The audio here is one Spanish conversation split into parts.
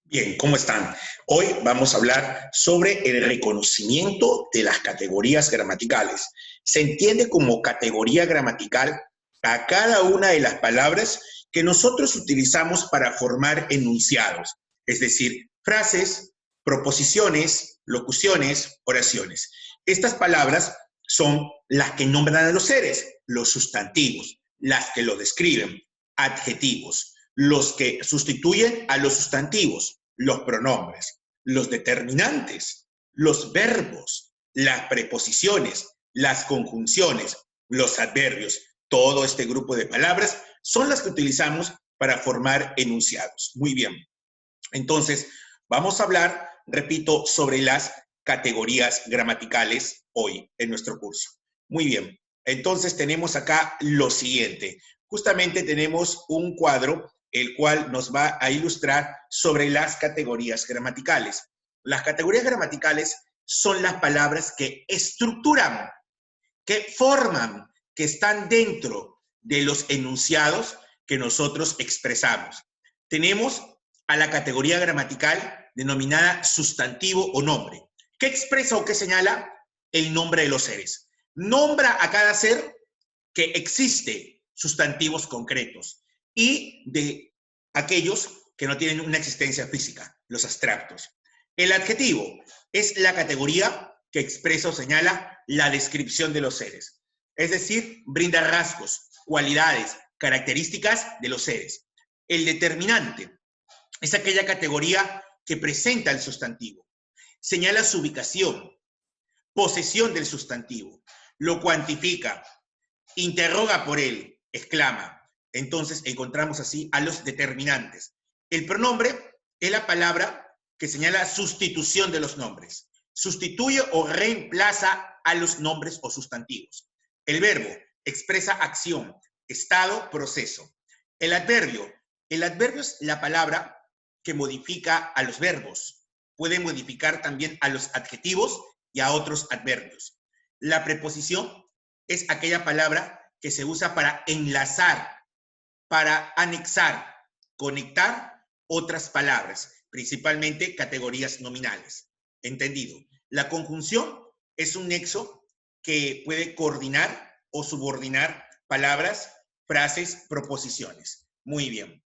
Bien, ¿cómo están? Hoy vamos a hablar sobre el reconocimiento de las categorías gramaticales. Se entiende como categoría gramatical a cada una de las palabras que nosotros utilizamos para formar enunciados, es decir, frases, proposiciones, locuciones, oraciones. Estas palabras son las que nombran a los seres, los sustantivos, las que lo describen, adjetivos, los que sustituyen a los sustantivos, los pronombres, los determinantes, los verbos, las preposiciones, las conjunciones, los adverbios. Todo este grupo de palabras son las que utilizamos para formar enunciados. Muy bien. Entonces, vamos a hablar, repito, sobre las categorías gramaticales hoy en nuestro curso. Muy bien. Entonces, tenemos acá lo siguiente. Justamente tenemos un cuadro el cual nos va a ilustrar sobre las categorías gramaticales. Las categorías gramaticales son las palabras que estructuran, que forman, que están dentro de los enunciados que nosotros expresamos. Tenemos a la categoría gramatical denominada sustantivo o nombre. ¿Qué expresa o qué señala? El nombre de los seres. Nombra a cada ser que existe sustantivos concretos y de aquellos que no tienen una existencia física, los abstractos. El adjetivo es la categoría que expresa o señala la descripción de los seres, es decir, brinda rasgos, cualidades, características de los seres. El determinante es aquella categoría que presenta el sustantivo, señala su ubicación, posesión del sustantivo, lo cuantifica, interroga por él, exclama. Entonces encontramos así a los determinantes. El pronombre es la palabra que señala sustitución de los nombres. Sustituye o reemplaza a los nombres o sustantivos. El verbo expresa acción, estado, proceso. El adverbio es la palabra que modifica a los verbos. Puede modificar también a los adjetivos y a otros adverbios. La preposición es aquella palabra que se usa para enlazar, para anexar, conectar otras palabras, principalmente categorías nominales. ¿Entendido? La conjunción es un nexo que puede coordinar o subordinar palabras, frases, proposiciones. Muy bien.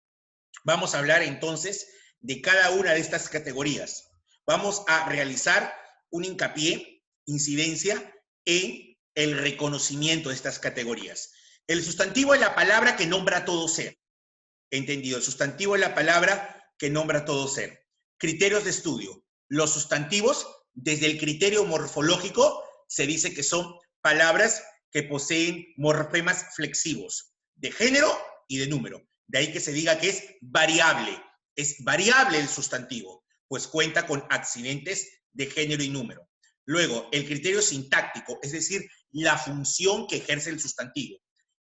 Vamos a hablar entonces de cada una de estas categorías. Vamos a realizar un hincapié, incidencia en el reconocimiento de estas categorías. El sustantivo es la palabra que nombra a todo ser. Entendido. El sustantivo es la palabra que nombra a todo ser. Criterios de estudio. Los sustantivos, desde el criterio morfológico, se dice que son palabras que poseen morfemas flexivos, de género y de número. De ahí que se diga que es variable el sustantivo, pues cuenta con accidentes de género y número. Luego, el criterio sintáctico, es decir, la función que ejerce el sustantivo.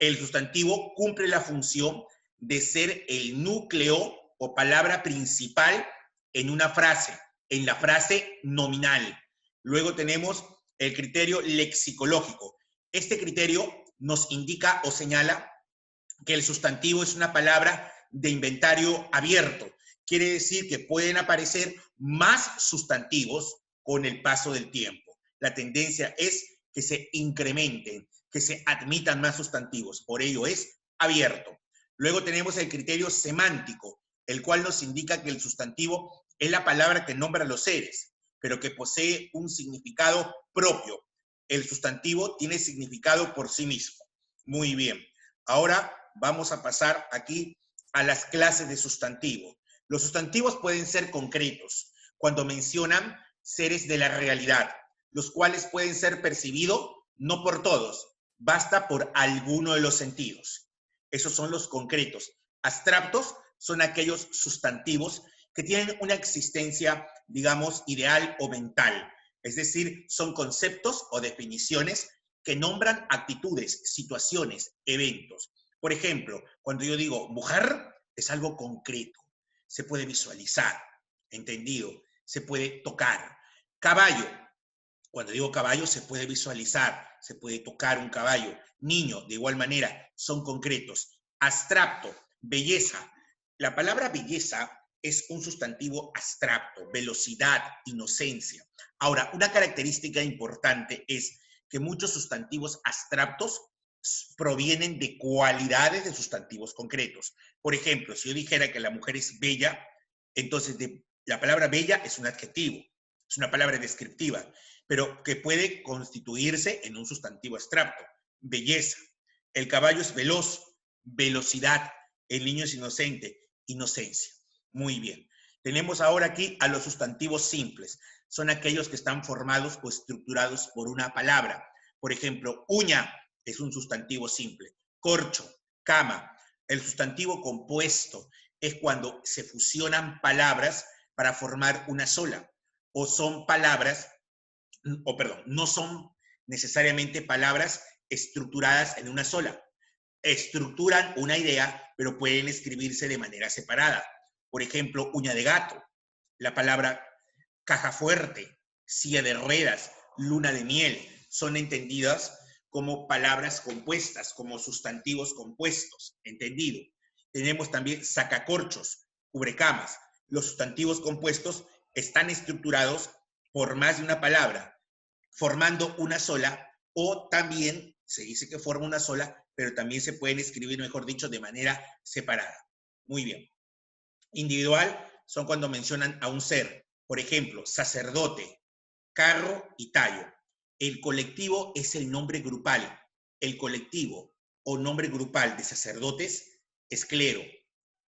El sustantivo cumple la función de ser el núcleo o palabra principal en una frase, en la frase nominal. Luego tenemos el criterio lexicológico. Este criterio nos indica o señala que el sustantivo es una palabra de inventario abierto. Quiere decir que pueden aparecer más sustantivos con el paso del tiempo. La tendencia es que se incrementen, que se admitan más sustantivos. Por ello es abierto. Luego tenemos el criterio semántico, el cual nos indica que el sustantivo es la palabra que nombra a los seres, pero que posee un significado propio. El sustantivo tiene significado por sí mismo. Muy bien. Ahora vamos a pasar aquí a las clases de sustantivo. Los sustantivos pueden ser concretos cuando mencionan seres de la realidad, los cuales pueden ser percibidos no por todos, basta por alguno de los sentidos. Esos son los concretos. Abstractos son aquellos sustantivos que tienen una existencia, digamos, ideal o mental. Es decir, son conceptos o definiciones que nombran actitudes, situaciones, eventos. Por ejemplo, cuando yo digo mujer, es algo concreto. Se puede visualizar, ¿entendido? Se puede tocar. Caballo, cuando digo caballo, se puede visualizar, se puede tocar un caballo. Niño, de igual manera, son concretos. Abstracto, belleza. La palabra belleza es un sustantivo abstracto, velocidad, inocencia. Ahora, una característica importante es que muchos sustantivos abstractos provienen de cualidades de sustantivos concretos. Por ejemplo, si yo dijera que la mujer es bella, entonces la palabra bella es un adjetivo, es una palabra descriptiva, pero que puede constituirse en un sustantivo abstracto. Belleza. El caballo es veloz, velocidad. El niño es inocente, inocencia. Muy bien. Tenemos ahora aquí a los sustantivos simples. Son aquellos que están formados o estructurados por una palabra. Por ejemplo, uña es un sustantivo simple. Corcho, cama. El sustantivo compuesto es cuando se fusionan palabras para formar una sola. O son palabras, o perdón, no son necesariamente palabras estructuradas en una sola. Estructuran una idea, pero pueden escribirse de manera separada. Por ejemplo, uña de gato, la palabra caja fuerte, silla de ruedas, luna de miel, son entendidas como palabras compuestas, como sustantivos compuestos, ¿entendido? Tenemos también sacacorchos, cubrecamas. Los sustantivos compuestos están estructurados por más de una palabra, formando una sola, o también se dice que forma una sola, pero también se pueden escribir, mejor dicho, de manera separada. Muy bien. Individual son cuando mencionan a un ser. Por ejemplo, sacerdote, carro y tallo. El colectivo es el nombre grupal. El colectivo o nombre grupal de sacerdotes es clero.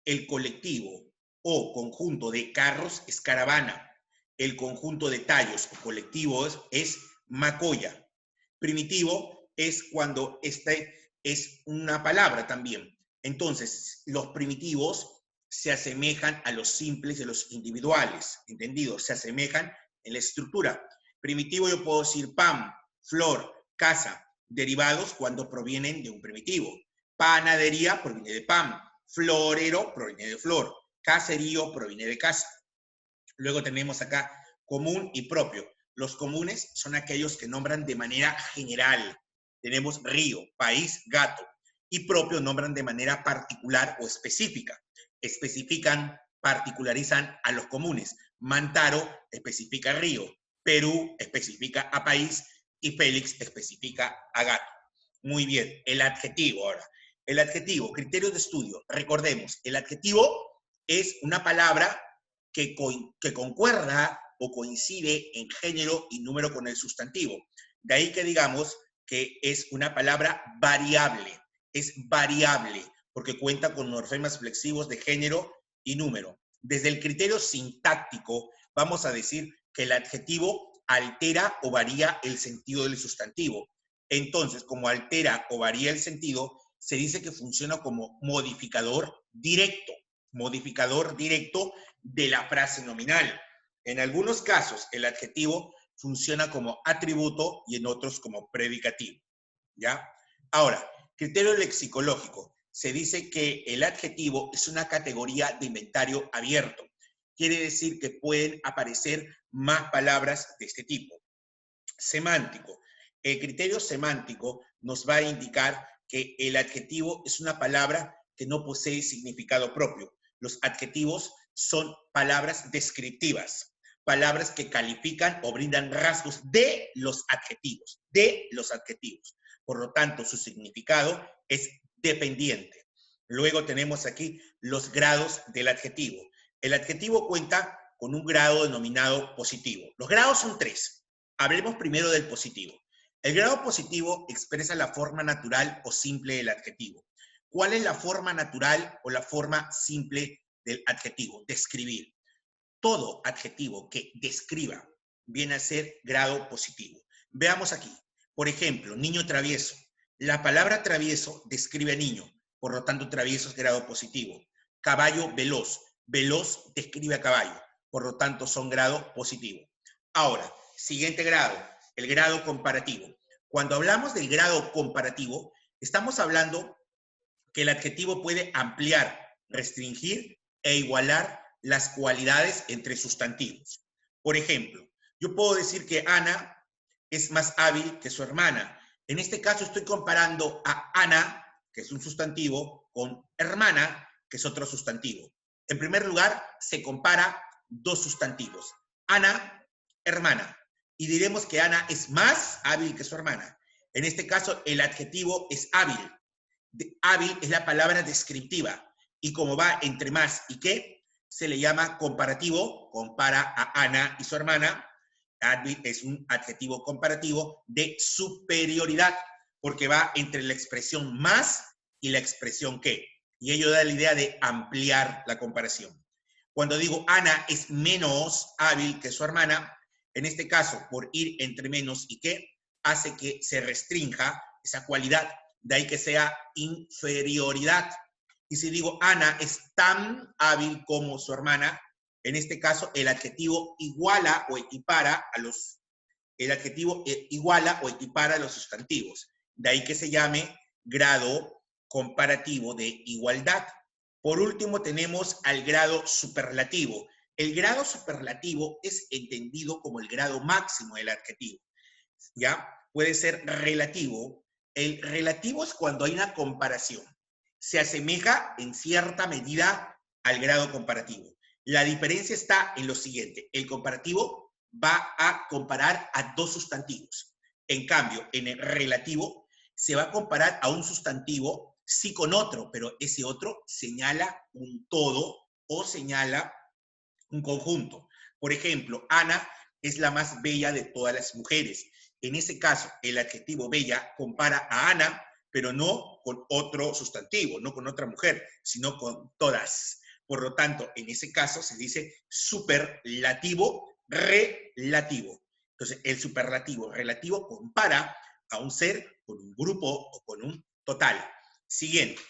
El colectivo o conjunto de carros es caravana. El conjunto de tallos o colectivos es macoya. Primitivo es cuando este es una palabra también. Entonces, los primitivos se asemejan a los simples de los individuales, ¿entendido? Se asemejan en la estructura. Primitivo yo puedo decir pan, flor, casa, derivados cuando provienen de un primitivo. Panadería proviene de pan, florero proviene de flor, caserío proviene de casa. Luego tenemos acá común y propio. Los comunes son aquellos que nombran de manera general. Tenemos río, país, gato. Y propio nombran de manera particular o específica. Especifican, particularizan a los comunes. Mantaro especifica río. Perú especifica a país. Y Félix especifica a gato. Muy bien, el adjetivo ahora. El adjetivo, criterio de estudio. Recordemos, el adjetivo es una palabra que concuerda o coincide en género y número con el sustantivo. De ahí que digamos que es una palabra variable. Es variable porque cuenta con morfemas flexivos de género y número. Desde el criterio sintáctico, vamos a decir que el adjetivo altera o varía el sentido del sustantivo. Entonces, como altera o varía el sentido, se dice que funciona como modificador directo de la frase nominal. En algunos casos, el adjetivo funciona como atributo y en otros como predicativo. ¿Ya? Ahora, criterio lexicológico. Se dice que el adjetivo es una categoría de inventario abierto. Quiere decir que pueden aparecer más palabras de este tipo. Semántico. El criterio semántico nos va a indicar que el adjetivo es una palabra que no posee significado propio. Los adjetivos son palabras descriptivas, palabras que califican o brindan rasgos de los adjetivos, Por lo tanto, su significado es dependiente. Luego tenemos aquí los grados del adjetivo. El adjetivo cuenta con un grado denominado positivo. Los grados son 3. Hablemos primero del positivo. El grado positivo expresa la forma natural o simple del adjetivo. ¿Cuál es la forma natural o la forma simple del adjetivo? Describir. Todo adjetivo que describa viene a ser grado positivo. Veamos aquí. Por ejemplo, niño travieso. La palabra travieso describe a niño, por lo tanto travieso es grado positivo. Caballo veloz. Veloz describe a caballo, por lo tanto son grado positivo. Ahora, siguiente grado, el grado comparativo. Cuando hablamos del grado comparativo, estamos hablando que el adjetivo puede ampliar, restringir e igualar las cualidades entre sustantivos. Por ejemplo, yo puedo decir que Ana es más hábil que su hermana. En este caso estoy comparando a Ana, que es un sustantivo, con hermana, que es otro sustantivo. En primer lugar, se compara dos sustantivos. Ana, hermana. Y diremos que Ana es más hábil que su hermana. En este caso, el adjetivo es hábil. Hábil es la palabra descriptiva. Y como va entre más y que, se le llama comparativo. Compara a Ana y su hermana. Hábil es un adjetivo comparativo de superioridad, porque va entre la expresión más y la expresión que. Y ello da la idea de ampliar la comparación. Cuando digo Ana es menos hábil que su hermana, en este caso, por ir entre menos y que, hace que se restrinja esa cualidad, de ahí que sea inferioridad. Y si digo Ana es tan hábil como su hermana, en este caso el adjetivo iguala o equipara a los, el adjetivo iguala o equipara a los sustantivos. De ahí que se llame grado comparativo de igualdad. Por último, tenemos al grado superlativo. El grado superlativo es entendido como el grado máximo del adjetivo. ¿Ya? Puede ser relativo. El relativo es cuando hay una comparación. Se asemeja en cierta medida al grado comparativo. La diferencia está en lo siguiente. El comparativo va a comparar a dos sustantivos. En cambio, en el relativo se va a comparar a un sustantivo sí con otro, pero ese otro señala un todo o señala un conjunto. Por ejemplo, Ana es la más bella de todas las mujeres. En ese caso, el adjetivo bella compara a Ana, pero no con otro sustantivo, no con otra mujer, sino con todas. Por lo tanto, en ese caso se dice superlativo relativo. Entonces, el superlativo relativo compara a un ser con un grupo o con un total. Siguiente,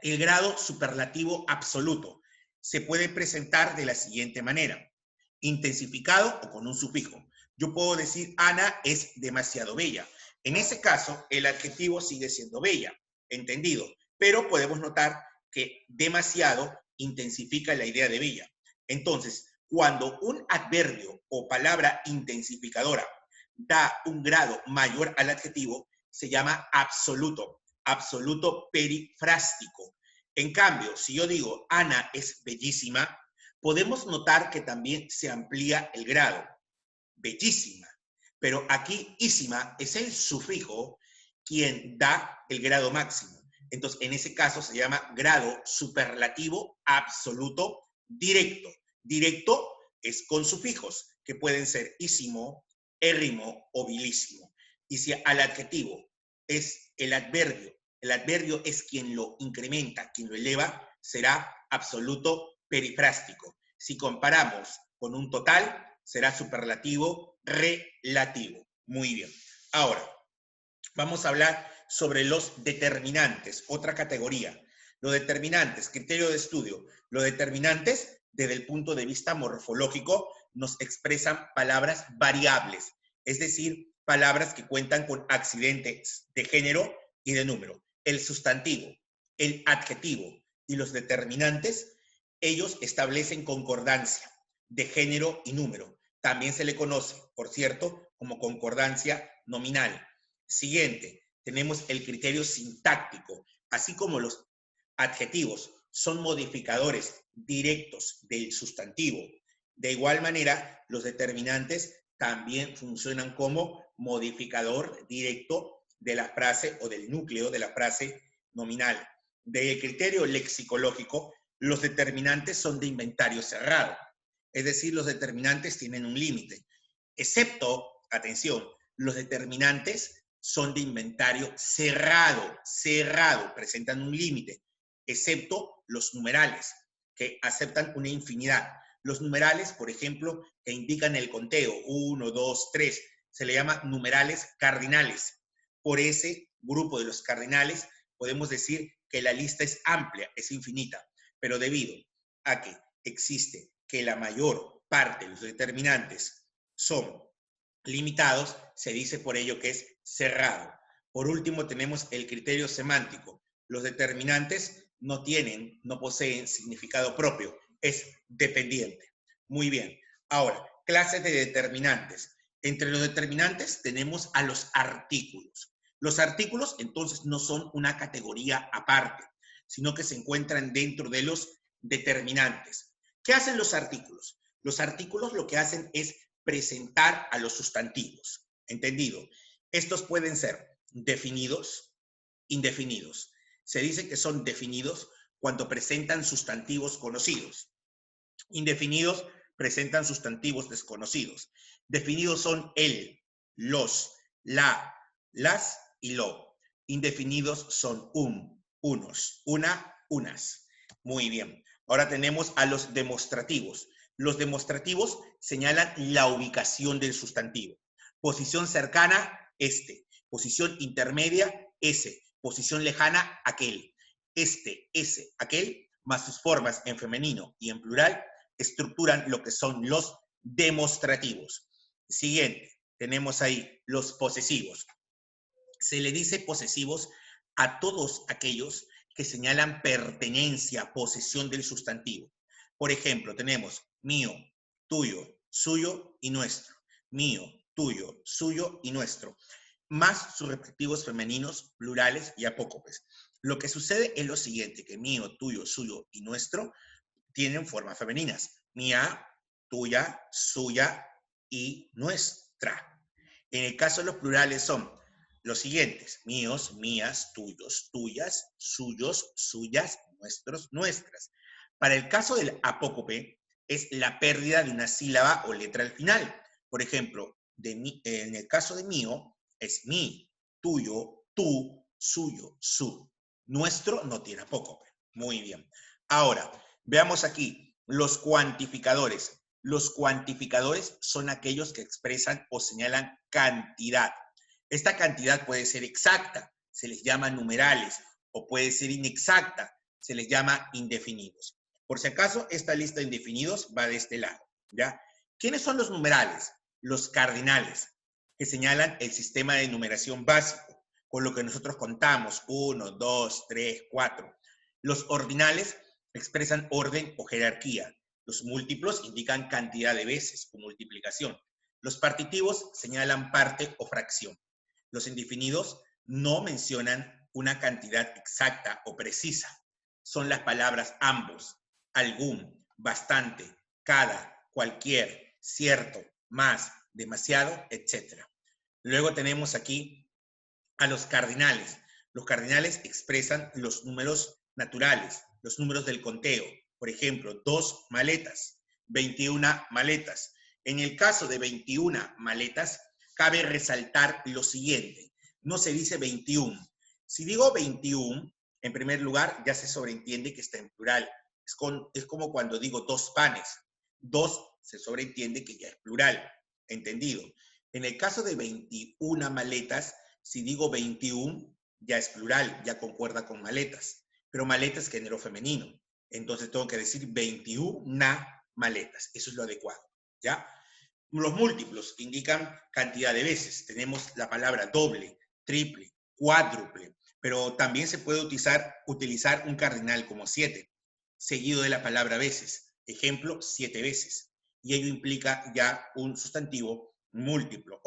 el grado superlativo absoluto se puede presentar de la siguiente manera: intensificado o con un sufijo. Yo puedo decir Ana es demasiado bella. En ese caso, el adjetivo sigue siendo bella, entendido, pero podemos notar que demasiado intensifica la idea de bella. Entonces, cuando un adverbio o palabra intensificadora da un grado mayor al adjetivo, se llama absoluto, absoluto perifrástico. En cambio, si yo digo Ana es bellísima, podemos notar que también se amplía el grado. Bellísima. Pero aquí ísima es el sufijo quien da el grado máximo. Entonces, en ese caso se llama grado superlativo absoluto directo. Directo es con sufijos, que pueden ser ísimo, érrimo o bilísimo. Y si al adjetivo es el adverbio es quien lo incrementa, quien lo eleva, será absoluto perifrástico. Si comparamos con un total, será superlativo relativo. Muy bien. Ahora, vamos a hablar sobre los determinantes, otra categoría. Los determinantes, criterio de estudio. Los determinantes, desde el punto de vista morfológico, nos expresan palabras variables, es decir, palabras que cuentan con accidentes de género y de número. El sustantivo, el adjetivo y los determinantes, ellos establecen concordancia de género y número. También se le conoce, por cierto, como concordancia nominal. Siguiente, tenemos el criterio sintáctico. Así como los adjetivos son modificadores directos del sustantivo, de igual manera, los determinantes también funcionan como modificador directo de la frase o del núcleo de la frase nominal. Del criterio lexicológico, los determinantes son de inventario cerrado. Es decir, los determinantes tienen un límite, excepto, atención, los determinantes son de inventario cerrado, presentan un límite, excepto los numerales, que aceptan una infinidad. Los numerales, por ejemplo, que indican el conteo, 1, 2, 3, se le llama numerales cardinales. Por ese grupo de los cardinales podemos decir que la lista es amplia, es infinita, pero debido a que existe que la mayor parte de los determinantes son limitados, se dice por ello que es cerrado. Por último, tenemos el criterio semántico. Los determinantes no poseen significado propio, es dependiente. Muy bien. Ahora, clases de determinantes. Entre los determinantes tenemos a los artículos. Los artículos, entonces, no son una categoría aparte, sino que se encuentran dentro de los determinantes. ¿Qué hacen los artículos? Los artículos lo que hacen es presentar a los sustantivos. ¿Entendido? Estos pueden ser definidos, indefinidos. Se dice que son definidos cuando presentan sustantivos conocidos. Indefinidos presentan sustantivos desconocidos. Definidos son el, los, la, las y lo. Indefinidos son unos, una, unas. Muy bien. Ahora tenemos a los demostrativos. Los demostrativos señalan la ubicación del sustantivo. Posición cercana, este. Posición intermedia, ese. Posición lejana, aquel. Este, ese, aquel, más sus formas en femenino y en plural, estructuran lo que son los demostrativos. Siguiente, tenemos ahí los posesivos. Se le dice posesivos a todos aquellos que señalan pertenencia, posesión del sustantivo. Por ejemplo, tenemos mío, tuyo, suyo y nuestro. Mío, tuyo, suyo y nuestro. Más sus respectivos femeninos, plurales y apócopes. Lo que sucede es lo siguiente, que mío, tuyo, suyo y nuestro tienen formas femeninas. Mía, tuya, suya y nuestra. En el caso de los plurales son los siguientes: míos, mías, tuyos, tuyas, suyos, suyas, nuestros, nuestras. Para el caso del apócope, es la pérdida de una sílaba o letra al final. Por ejemplo, en el caso de mío, es mi, tuyo, tú, suyo, su. Nuestro no tiene apócope. Muy bien. Ahora, veamos aquí los cuantificadores. Los cuantificadores son aquellos que expresan o señalan cantidad. Esta cantidad puede ser exacta, se les llama numerales, o puede ser inexacta, se les llama indefinidos. Por si acaso, esta lista de indefinidos va de este lado, ¿ya? ¿Quiénes son los numerales? Los cardinales, que señalan el sistema de numeración básico, con lo que nosotros contamos: 1, 2, 3, 4. Los ordinales expresan orden o jerarquía. Los múltiplos indican cantidad de veces o multiplicación. Los partitivos señalan parte o fracción. Los indefinidos no mencionan una cantidad exacta o precisa. Son las palabras ambos, algún, bastante, cada, cualquier, cierto, más, demasiado, etc. Luego tenemos aquí a los cardinales. Los cardinales expresan los números naturales, los números del conteo. Por ejemplo, 2 maletas, 21 maletas. En el caso de 21 maletas, cabe resaltar lo siguiente: no se dice 21. Si digo 21, en primer lugar, ya se sobreentiende que está en plural. Es como cuando digo 2 panes. 2 se sobreentiende que ya es plural. ¿Entendido? En el caso de 21 maletas, si digo 21, ya es plural, ya concuerda con maletas. Pero maletas es género femenino. Entonces tengo que decir 21 maletas. Eso es lo adecuado, ¿ya? Los múltiplos indican cantidad de veces. Tenemos la palabra doble, triple, cuádruple, pero también se puede utilizar un cardinal como 7, seguido de la palabra veces. Ejemplo, 7 veces. Y ello implica ya un sustantivo múltiplo,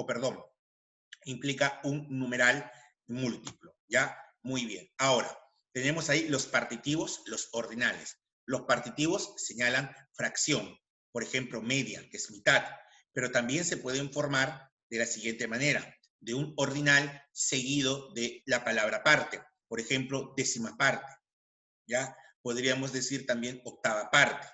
implica un numeral múltiplo, ¿ya? Muy bien. Ahora, tenemos ahí los partitivos, los ordinales. Los partitivos señalan fracción, por ejemplo, media, que es mitad, pero también se pueden formar de la siguiente manera: de un ordinal seguido de la palabra parte. Por ejemplo, décima parte, ¿ya? Podríamos decir también octava parte.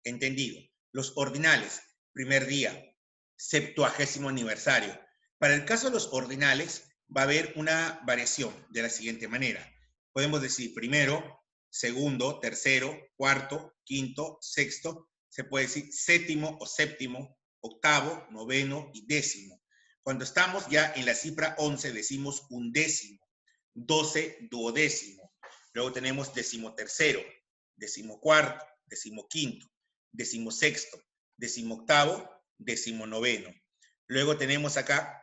¿Entendido? Los ordinales: primer día, 70º aniversario. Para el caso de los ordinales, va a haber una variación de la siguiente manera. Podemos decir primero, segundo, tercero, cuarto, quinto, sexto. Se puede decir séptimo o séptimo, octavo, noveno y décimo. Cuando estamos ya en la cifra 11, decimos undécimo, 12, duodécimo. Luego tenemos decimotercero, decimocuarto, decimoquinto, decimosexto, decimoctavo, decimonoveno. Luego tenemos acá,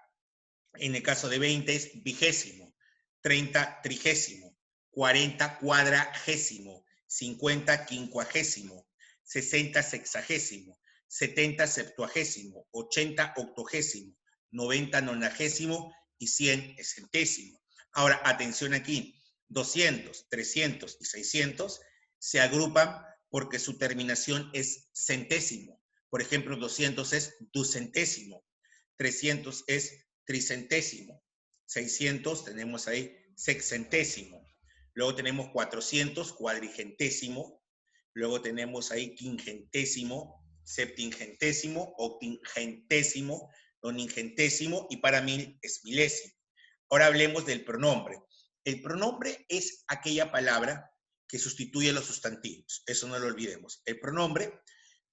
en el caso de 20, es vigésimo, 30, trigésimo, 40, cuadragésimo, 50, quincuagésimo, 60, sexagésimo, 70, septuagésimo, 80, octogésimo, 90, nonagésimo y 100, centésimo. Ahora, atención aquí: 200, 300 y 600 se agrupan porque su terminación es centésimo. Por ejemplo, 200 es ducentésimo, 300 es tricentésimo, 600 tenemos ahí sexcentésimo, luego tenemos 400 cuadrigentésimo, luego tenemos ahí quingentésimo, septingentésimo, octingentésimo, noningentésimo y para 1000 es milésimo. Ahora hablemos del pronombre. El pronombre es aquella palabra que sustituye a los sustantivos. Eso no lo olvidemos. El pronombre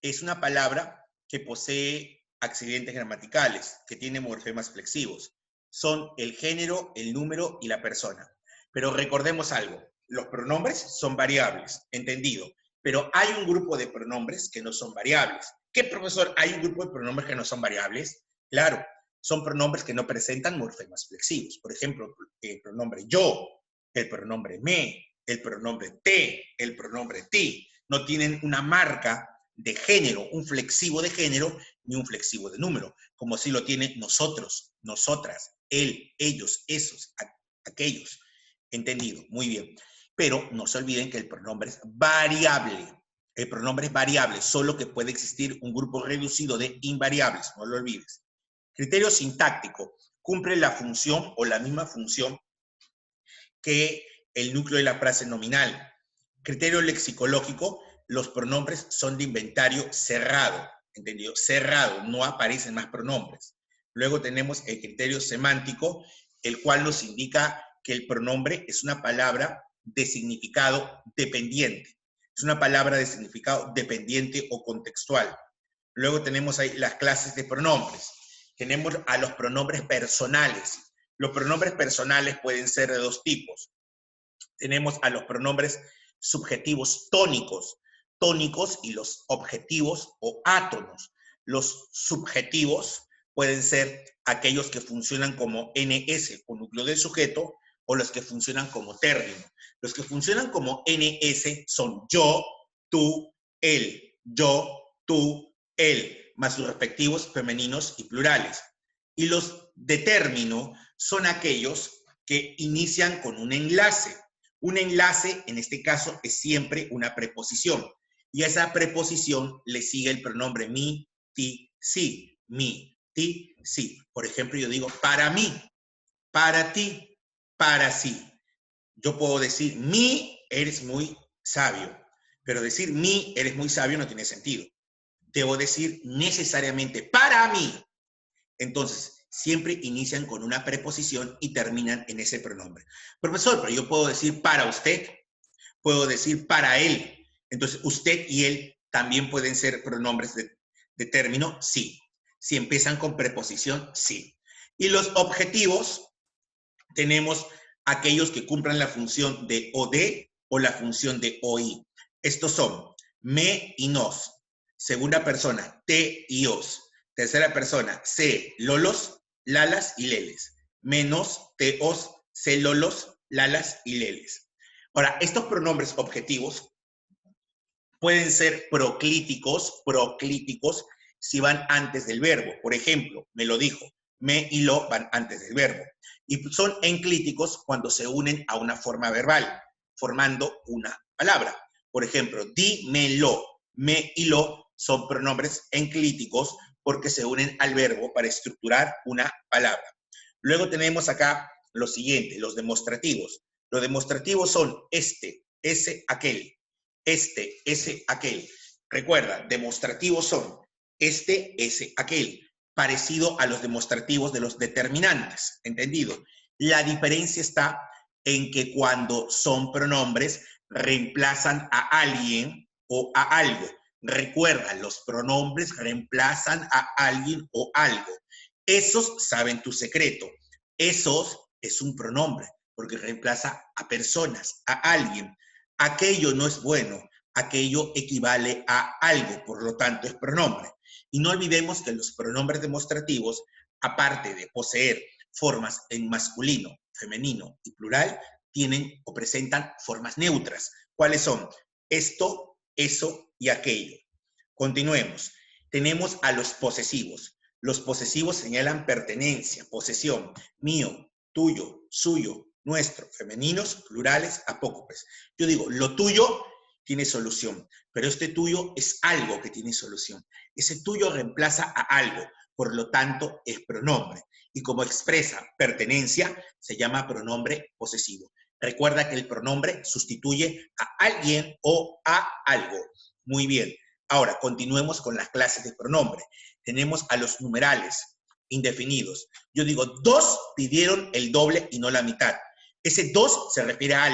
es una palabra que posee accidentes gramaticales, que tiene morfemas flexivos. Son el género, el número y la persona. Pero recordemos algo, los pronombres son variables, entendido. Pero hay un grupo de pronombres que no son variables. ¿Qué, profesor? ¿Hay un grupo de pronombres que no son variables? Claro, son pronombres que no presentan morfemas flexivos. Por ejemplo, el pronombre yo, el pronombre me, el pronombre te, el pronombre ti. No tienen una marca de género, un flexivo de género, ni un flexivo de número, como si lo tienen nosotros, nosotras, él, ellos, esos, aquellos. Entendido, muy bien. Pero no se olviden que el pronombre es variable. El pronombre es variable, solo que puede existir un grupo reducido de invariables, no lo olvides. Criterio sintáctico, cumple la función o la misma función que el núcleo de la frase nominal. Criterio lexicológico, los pronombres son de inventario cerrado, ¿entendido? Cerrado, no aparecen más pronombres. Luego tenemos el criterio semántico, el cual nos indica que el pronombre es una palabra de significado dependiente. Es una palabra de significado dependiente o contextual. Luego tenemos ahí las clases de pronombres. Tenemos a los pronombres personales. Los pronombres personales pueden ser de dos tipos. Tenemos a los pronombres subjetivos tónicos, y los objetivos o átonos. Los subjetivos pueden ser aquellos que funcionan como NS o núcleo del sujeto o los que funcionan como término. Los que funcionan como NS son yo, tú, él, yo, tú, él, más sus respectivos femeninos y plurales. Y los de término son aquellos que inician con un enlace. Un enlace, en este caso, es siempre una preposición. Y a esa preposición le sigue el pronombre mi, ti, sí. Mi, ti, sí. Por ejemplo, yo digo para mí, para ti, para sí. Yo puedo decir mi, eres muy sabio. Pero decir mi, eres muy sabio no tiene sentido. Debo decir necesariamente para mí. Entonces, siempre inician con una preposición y terminan en ese pronombre. Profesor, pero yo puedo decir para usted, puedo decir para él. Entonces, usted y él también pueden ser pronombres de término, sí. Si empiezan con preposición, sí. Y los objetivos, tenemos aquellos que cumplan la función de o de o la función de oí. Estos son me y nos. Segunda persona, te y os. Tercera persona, se, lolos, lalas y leles. Menos, te, os, se, lolos, lalas y leles. Ahora, estos pronombres objetivos pueden ser proclíticos si van antes del verbo. Por ejemplo, me lo dijo, me y lo van antes del verbo. Y son enclíticos cuando se unen a una forma verbal, formando una palabra. Por ejemplo, dímelo, me y lo son pronombres enclíticos porque se unen al verbo para estructurar una palabra. Luego tenemos acá lo siguiente, los demostrativos. Los demostrativos son este, ese, aquel. Este, ese, aquel. Recuerda, demostrativos son este, ese, aquel. Parecido a los demostrativos de los determinantes. ¿Entendido? La diferencia está en que cuando son pronombres reemplazan a alguien o a algo. Recuerda, los pronombres reemplazan a alguien o algo. Esos saben tu secreto. Esos es un pronombre porque reemplaza a personas, a alguien. Aquello no es bueno, aquello equivale a algo, por lo tanto es pronombre. Y no olvidemos que los pronombres demostrativos, aparte de poseer formas en masculino, femenino y plural, tienen o presentan formas neutras. ¿Cuáles son? Esto, eso y aquello. Continuemos. Tenemos a los posesivos. Los posesivos señalan pertenencia, posesión, mío, tuyo, suyo, nuestro, femeninos, plurales, apócopes. Yo digo, lo tuyo tiene solución, pero este tuyo es algo que tiene solución. Ese tuyo reemplaza a algo, por lo tanto es pronombre. Y como expresa pertenencia, se llama pronombre posesivo. Recuerda que el pronombre sustituye a alguien o a algo. Muy bien. Ahora, continuemos con las clases de pronombre. Tenemos a los numerales indefinidos. Yo digo, 2 pidieron el doble y no la mitad. Ese 2 se refiere a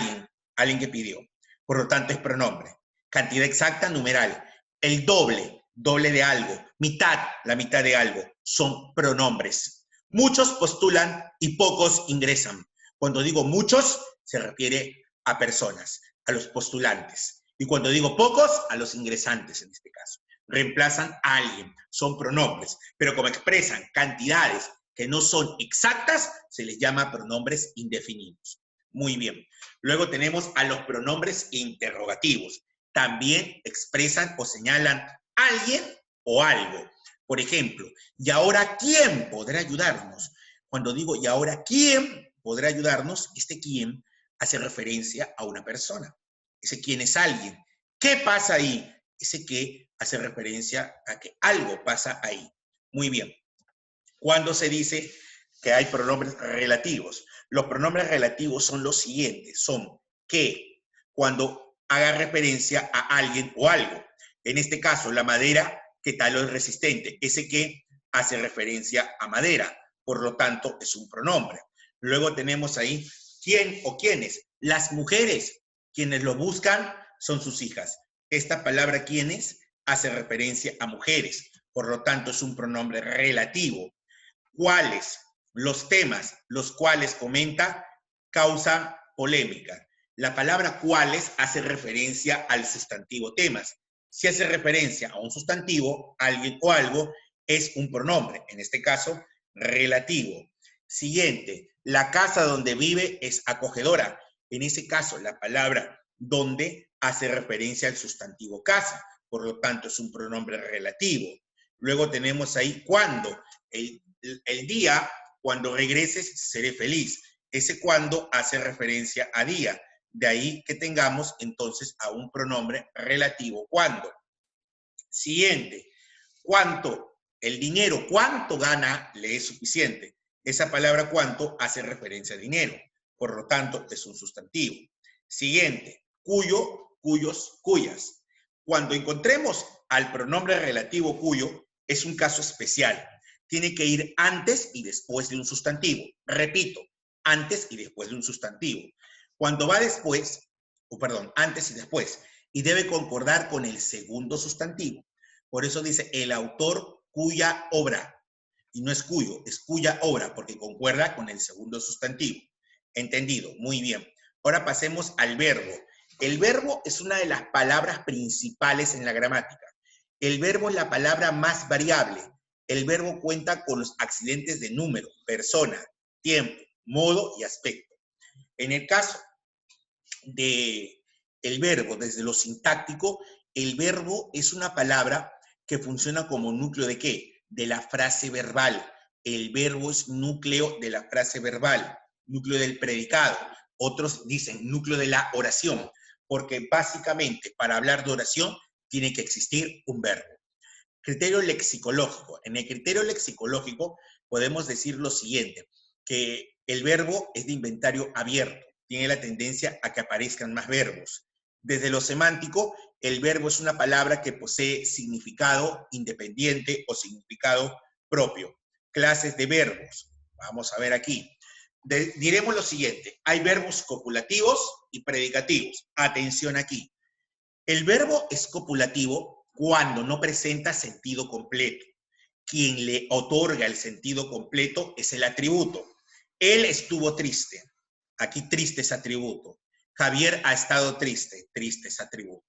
alguien que pidió. Por lo tanto, es pronombre. Cantidad exacta, numeral. El doble, doble de algo. Mitad, la mitad de algo. Son pronombres. Muchos postulan y pocos ingresan. Cuando digo muchos, se refiere a personas, a los postulantes. Y cuando digo pocos, a los ingresantes en este caso. Reemplazan a alguien, son pronombres. Pero como expresan cantidades que no son exactas, se les llama pronombres indefinidos. Muy bien. Luego tenemos a los pronombres interrogativos. También expresan o señalan a alguien o algo. Por ejemplo, ¿y ahora quién podrá ayudarnos? Cuando digo ¿y ahora quién podrá ayudarnos? Este quién hace referencia a una persona. Ese quién es alguien. ¿Qué pasa ahí? Ese qué hace referencia a que algo pasa ahí. Muy bien. Cuando se dice que hay pronombres relativos, los pronombres relativos son los siguientes, son que, cuando haga referencia a alguien o algo. En este caso, la madera, ¿qué tal es resistente? Ese que hace referencia a madera, por lo tanto, es un pronombre. Luego tenemos ahí quién o quiénes. Las mujeres, quienes lo buscan, son sus hijas. Esta palabra quiénes hace referencia a mujeres, por lo tanto, es un pronombre relativo. ¿Cuáles? Los temas, los cuales comenta, causan polémica. La palabra cuáles hace referencia al sustantivo temas. Si hace referencia a un sustantivo, alguien o algo, es un pronombre, en este caso, relativo. Siguiente, la casa donde vive es acogedora. En ese caso, la palabra donde hace referencia al sustantivo casa, por lo tanto, es un pronombre relativo. Luego tenemos ahí cuándo. El día, cuando regreses, seré feliz. Ese cuando hace referencia a día. De ahí que tengamos entonces a un pronombre relativo. ¿Cuándo? Siguiente. ¿Cuánto? El dinero. ¿Cuánto gana? Le es suficiente. Esa palabra cuánto hace referencia a dinero. Por lo tanto, es un sustantivo. Siguiente. Cuyo, cuyos, cuyas. Cuando encontremos al pronombre relativo cuyo, es un caso especial. Tiene que ir antes y después de un sustantivo. Repito, antes y después de un sustantivo. Cuando va después, antes y después, y debe concordar con el segundo sustantivo. Por eso dice el autor cuya obra, y no es cuyo, es cuya obra, porque concuerda con el segundo sustantivo. ¿Entendido? Muy bien. Ahora pasemos al verbo. El verbo es una de las palabras principales en la gramática. El verbo es la palabra más variable. El verbo cuenta con los accidentes de número, persona, tiempo, modo y aspecto. En el caso del verbo, desde lo sintáctico, el verbo es una palabra que funciona como núcleo ¿de qué? De la frase verbal. El verbo es núcleo de la frase verbal, núcleo del predicado. Otros dicen núcleo de la oración, porque básicamente para hablar de oración tiene que existir un verbo. Criterio lexicológico. En el criterio lexicológico podemos decir lo siguiente, que el verbo es de inventario abierto, tiene la tendencia a que aparezcan más verbos. Desde lo semántico, el verbo es una palabra que posee significado independiente o significado propio. Clases de verbos. Vamos a ver aquí. Diremos lo siguiente, hay verbos copulativos y predicativos. Atención aquí. El verbo es copulativo cuando no presenta sentido completo. Quien le otorga el sentido completo es el atributo. Él estuvo triste. Aquí triste es atributo. Javier ha estado triste. Triste es atributo.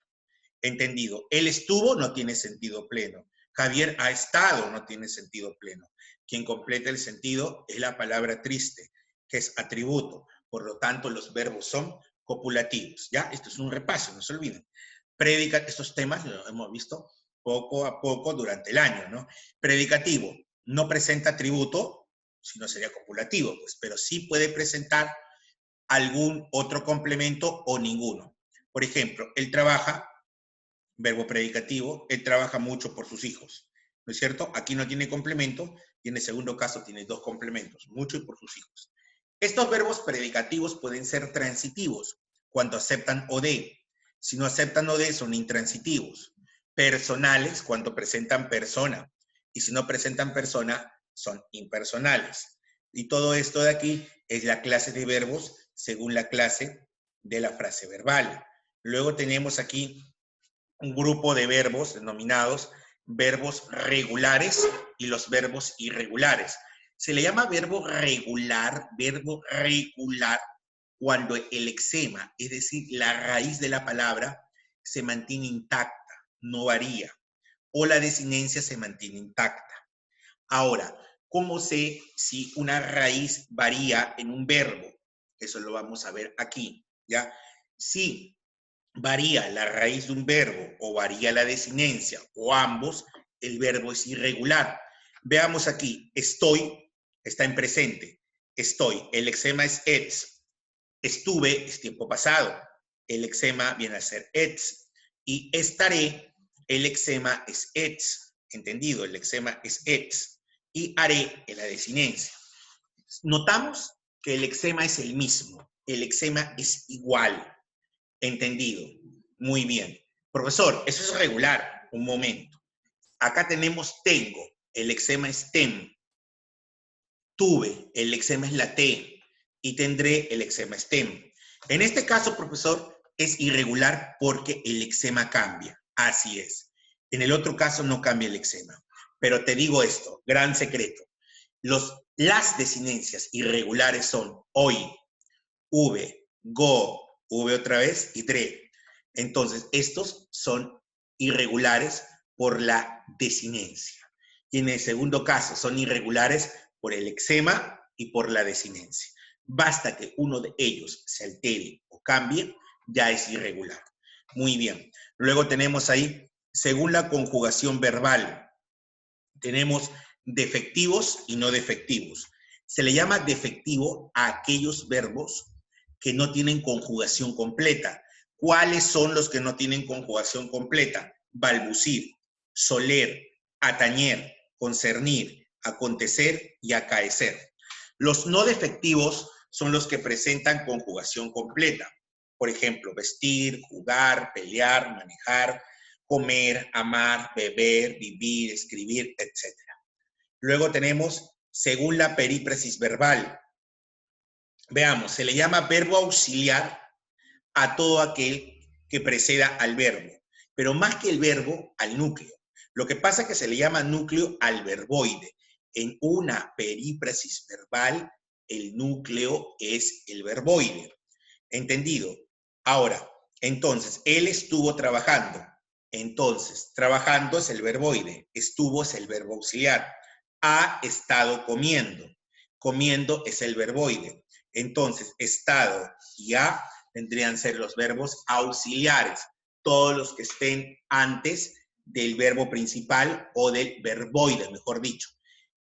Entendido. Él estuvo no tiene sentido pleno. Javier ha estado no tiene sentido pleno. Quien completa el sentido es la palabra triste, que es atributo. Por lo tanto, los verbos son copulativos. ¿Ya? Esto es un repaso, no se olviden. Estos temas los hemos visto poco a poco durante el año, ¿no? Predicativo, no presenta atributo, si no sería copulativo, pues, pero sí puede presentar algún otro complemento o ninguno. Por ejemplo, él trabaja verbo predicativo, él trabaja mucho por sus hijos, ¿no es cierto? Aquí no tiene complemento y en el segundo caso tiene dos complementos, mucho y por sus hijos. Estos verbos predicativos pueden ser transitivos cuando aceptan OD. Si no aceptan OD son intransitivos. Personales cuando presentan persona. Y si no presentan persona son impersonales. Y todo esto de aquí es la clase de verbos según la clase de la frase verbal. Luego tenemos aquí un grupo de verbos denominados verbos regulares y los verbos irregulares. Se le llama verbo regular cuando el lexema, es decir, la raíz de la palabra, se mantiene intacta, no varía, o la desinencia se mantiene intacta. Ahora, ¿cómo sé si una raíz varía en un verbo? Eso lo vamos a ver aquí, ¿ya? Si varía la raíz de un verbo o varía la desinencia o ambos, el verbo es irregular. Veamos aquí, estoy, está en presente. Estoy, el lexema es ets. Estuve es tiempo pasado. El lexema viene a ser ets. Y estaré, el lexema es ets. ¿Entendido? El lexema es ets. Y haré en la desinencia. Notamos que el lexema es el mismo. El lexema es igual. Entendido. Muy bien. Profesor, eso es regular. Un momento. Acá tenemos tengo. El lexema es tem. Tuve. El lexema es la T. Y tendré. El lexema es tem. En este caso, profesor, es irregular porque el lexema cambia. Así es. En el otro caso no cambia el lexema. Pero te digo esto, gran secreto. Las desinencias irregulares son hoy, V, go, V otra vez y tre. Entonces, estos son irregulares por la desinencia. Y en el segundo caso, son irregulares por el lexema y por la desinencia. Basta que uno de ellos se altere o cambie, ya es irregular. Muy bien. Luego tenemos ahí, según la conjugación verbal, tenemos defectivos y no defectivos. Se le llama defectivo a aquellos verbos que no tienen conjugación completa. ¿Cuáles son los que no tienen conjugación completa? Balbucir, soler, atañer, concernir, acontecer y acaecer. Los no defectivos son los que presentan conjugación completa. Por ejemplo, vestir, jugar, pelear, manejar, comer, amar, beber, vivir, escribir, etc. Luego tenemos, según la perífrasis verbal, veamos, se le llama verbo auxiliar a todo aquel que preceda al verbo, pero más que el verbo, al núcleo. Lo que pasa es que se le llama núcleo al verboide. En una perífrasis verbal, el núcleo es el verboide. ¿Entendido? Ahora, entonces, él estuvo trabajando. Entonces, trabajando es el verboide, estuvo es el verbo auxiliar. Ha estado comiendo. Comiendo es el verboide. Entonces, estado y ha tendrían ser los verbos auxiliares, todos los que estén antes del verbo principal o del verboide, mejor dicho.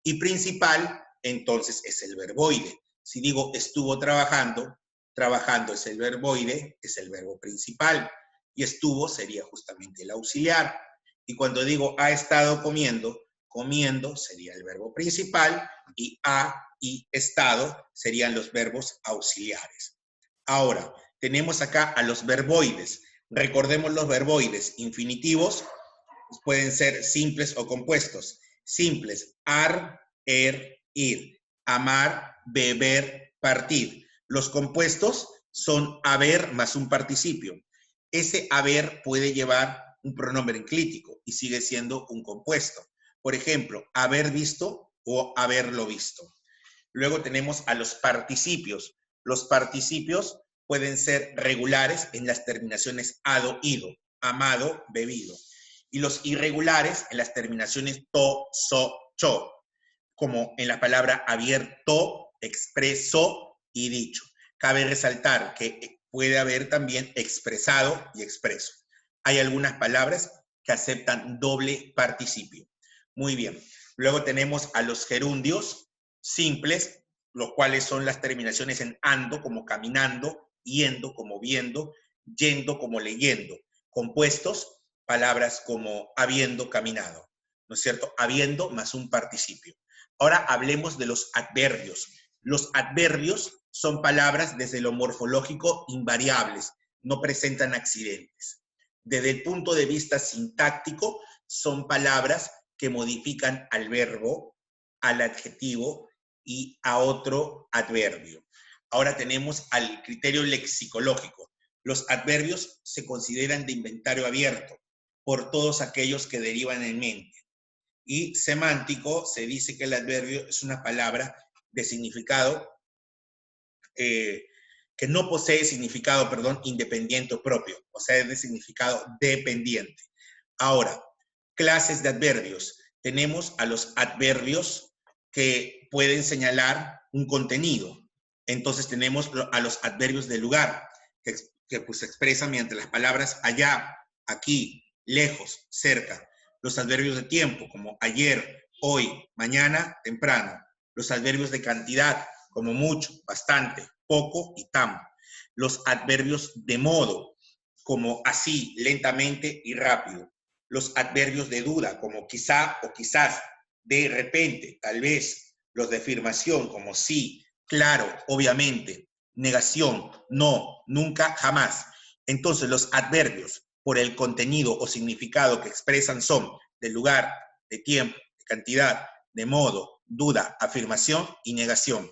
Y principal, entonces, es el verboide. Si digo estuvo trabajando, trabajando es el verboide, es el verbo principal. Y estuvo sería justamente el auxiliar. Y cuando digo ha estado comiendo, comiendo sería el verbo principal y ha y estado serían los verbos auxiliares. Ahora, tenemos acá a los verboides. Recordemos los verboides infinitivos, pueden ser simples o compuestos. Simples, ar, ir, amar, beber, partir. Los compuestos son haber más un participio. Ese haber puede llevar un pronombre enclítico y sigue siendo un compuesto. Por ejemplo, haber visto o haberlo visto. Luego tenemos a los participios. Los participios pueden ser regulares en las terminaciones ado, ido, amado, bebido. Y los irregulares en las terminaciones to, so, cho, como en la palabra abierto, expreso y dicho. Cabe resaltar que puede haber también expresado y expreso. Hay algunas palabras que aceptan doble participio. Muy bien. Luego tenemos a los gerundios simples, los cuales son las terminaciones en ando, como caminando, yendo, como viendo, yendo, como leyendo. Compuestos, palabras como habiendo caminado, ¿no es cierto? Habiendo más un participio. Ahora hablemos de los adverbios. Los adverbios son palabras desde lo morfológico invariables, no presentan accidentes. Desde el punto de vista sintáctico, son palabras que modifican al verbo, al adjetivo y a otro adverbio. Ahora tenemos al criterio lexicológico. Los adverbios se consideran de inventario abierto por todos aquellos que derivan en mente. Y semántico, se dice que el adverbio es una palabra de significado que no posee significado, independiente o propio, o sea, es de significado dependiente. Ahora, clases de adverbios. Tenemos a los adverbios que pueden señalar un contenido. Entonces tenemos a los adverbios de lugar, que pues se expresan mediante las palabras allá, aquí, lejos, cerca. Los adverbios de tiempo, como ayer, hoy, mañana, temprano. Los adverbios de cantidad, como mucho, bastante, poco y tan. Los adverbios de modo, como así, lentamente y rápido. Los adverbios de duda, como quizá o quizás, de repente, tal vez. Los de afirmación, como sí, claro, obviamente. Negación, no, nunca, jamás. Entonces, los adverbios, por el contenido o significado que expresan, son de lugar, de tiempo, de cantidad, de modo, duda, afirmación y negación.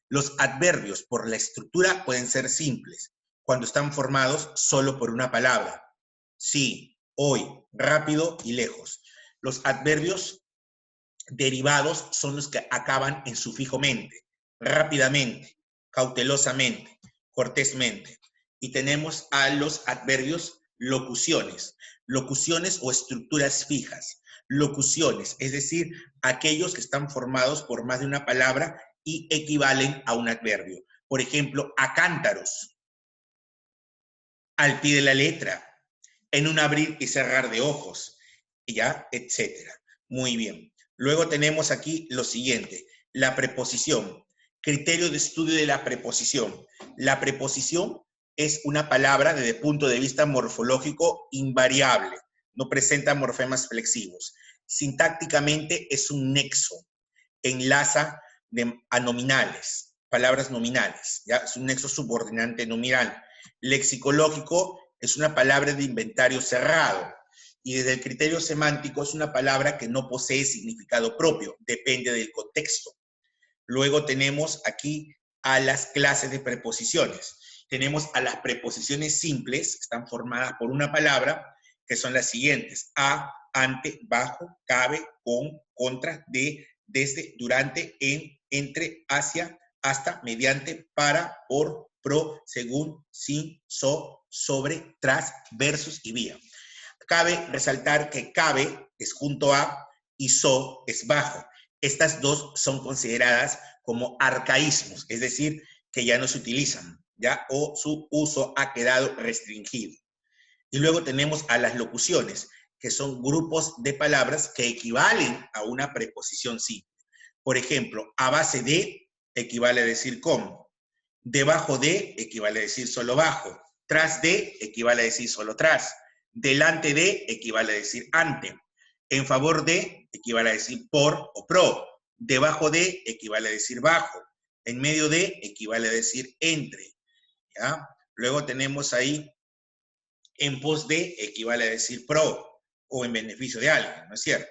Los adverbios, por la estructura, pueden ser simples, cuando están formados solo por una palabra. Sí, hoy, rápido y lejos. Los adverbios derivados son los que acaban en sufijo mente, rápidamente, cautelosamente, cortésmente. Y tenemos a los adverbios locuciones, locuciones o estructuras fijas. Locuciones, es decir, aquellos que están formados por más de una palabra y equivalen a un adverbio. Por ejemplo, a cántaros, al pie de la letra, en un abrir y cerrar de ojos, ya, etcétera. Muy bien. Luego tenemos aquí lo siguiente, la preposición. Criterio de estudio de la preposición. La preposición es una palabra desde el punto de vista morfológico invariable, no presenta morfemas flexivos. Sintácticamente es un nexo, enlaza a nominales, palabras nominales, ¿ya? Es un nexo subordinante nominal. Lexicológico es una palabra de inventario cerrado, y desde el criterio semántico es una palabra que no posee significado propio, depende del contexto. Luego tenemos aquí a las clases de preposiciones. Tenemos a las preposiciones simples, que están formadas por una palabra, que son las siguientes: a, ante, bajo, cabe, con, contra, de, desde, durante, en, entre, hacia, hasta, mediante, para, por, pro, según, sin, so, sobre, tras, versus y vía. Cabe resaltar que cabe es junto a y so es bajo. Estas dos son consideradas como arcaísmos, es decir, que ya no se utilizan, ¿ya? O su uso ha quedado restringido. Y luego tenemos a las locuciones, que son grupos de palabras que equivalen a una preposición simple. Por ejemplo, a base de equivale a decir con, debajo de equivale a decir solo bajo, tras de equivale a decir solo tras, delante de equivale a decir ante, en favor de equivale a decir por o pro, debajo de equivale a decir bajo, en medio de equivale a decir entre, ¿ya? Luego tenemos ahí en pos de equivale a decir pro o en beneficio de alguien, ¿no es cierto?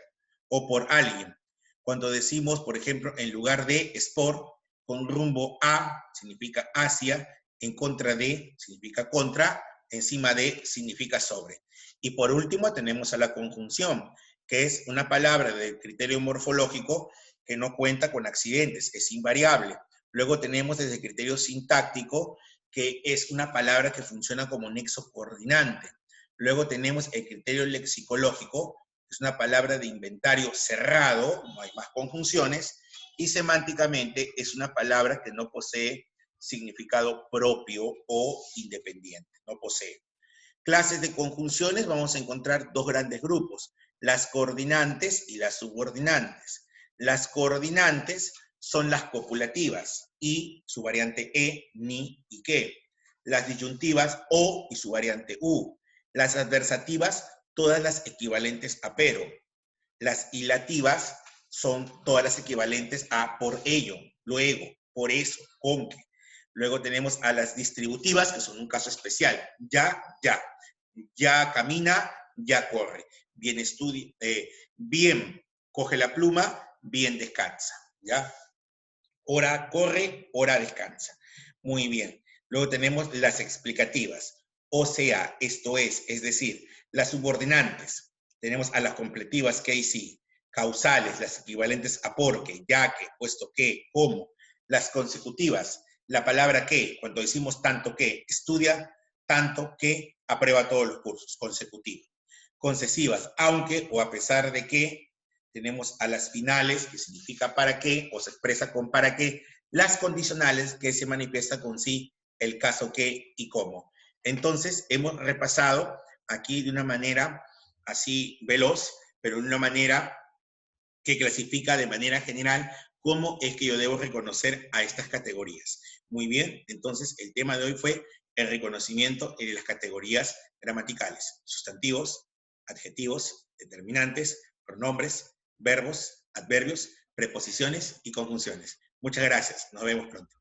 O por alguien. Cuando decimos, por ejemplo, en lugar de es por, con rumbo a significa hacia, en contra de significa contra, encima de significa sobre. Y por último tenemos a la conjunción, que es una palabra del criterio morfológico que no cuenta con accidentes, es invariable. Luego tenemos desde el criterio sintáctico, que es una palabra que funciona como nexo coordinante. Luego tenemos el criterio lexicológico, que es una palabra de inventario cerrado, no hay más conjunciones, y semánticamente es una palabra que no posee significado propio o independiente, no posee. Clases de conjunciones vamos a encontrar dos grandes grupos, las coordinantes y las subordinantes. Las coordinantes son las copulativas, y su variante e, ni y que. Las disyuntivas o y su variante u. Las adversativas todas las equivalentes a pero. Las ilativas son todas las equivalentes a por ello, luego, por eso, con que. Luego tenemos a las distributivas, que son un caso especial. Ya, ya. Ya camina, ya corre. Bien estudia, bien coge la pluma, bien descansa. ¿Ya? Hora corre, hora descansa. Muy bien. Luego tenemos las explicativas. O sea, esto es decir, las subordinantes. Tenemos a las completivas que y sí, causales, las equivalentes a porque, ya que, puesto que, como. Las consecutivas, la palabra que, cuando decimos tanto que, estudia tanto que, aprueba todos los cursos, consecutivo. Concesivas, aunque o a pesar de que. Tenemos a las finales, que significa para qué, o se expresa con para qué. Las condicionales, que se manifiesta con sí, el caso qué y cómo. Entonces, hemos repasado aquí de una manera así veloz, pero de una manera que clasifica de manera general cómo es que yo debo reconocer a estas categorías. Muy bien, entonces el tema de hoy fue el reconocimiento de las categorías gramaticales: sustantivos, adjetivos, determinantes, pronombres, verbos, adverbios, preposiciones y conjunciones. Muchas gracias, nos vemos pronto.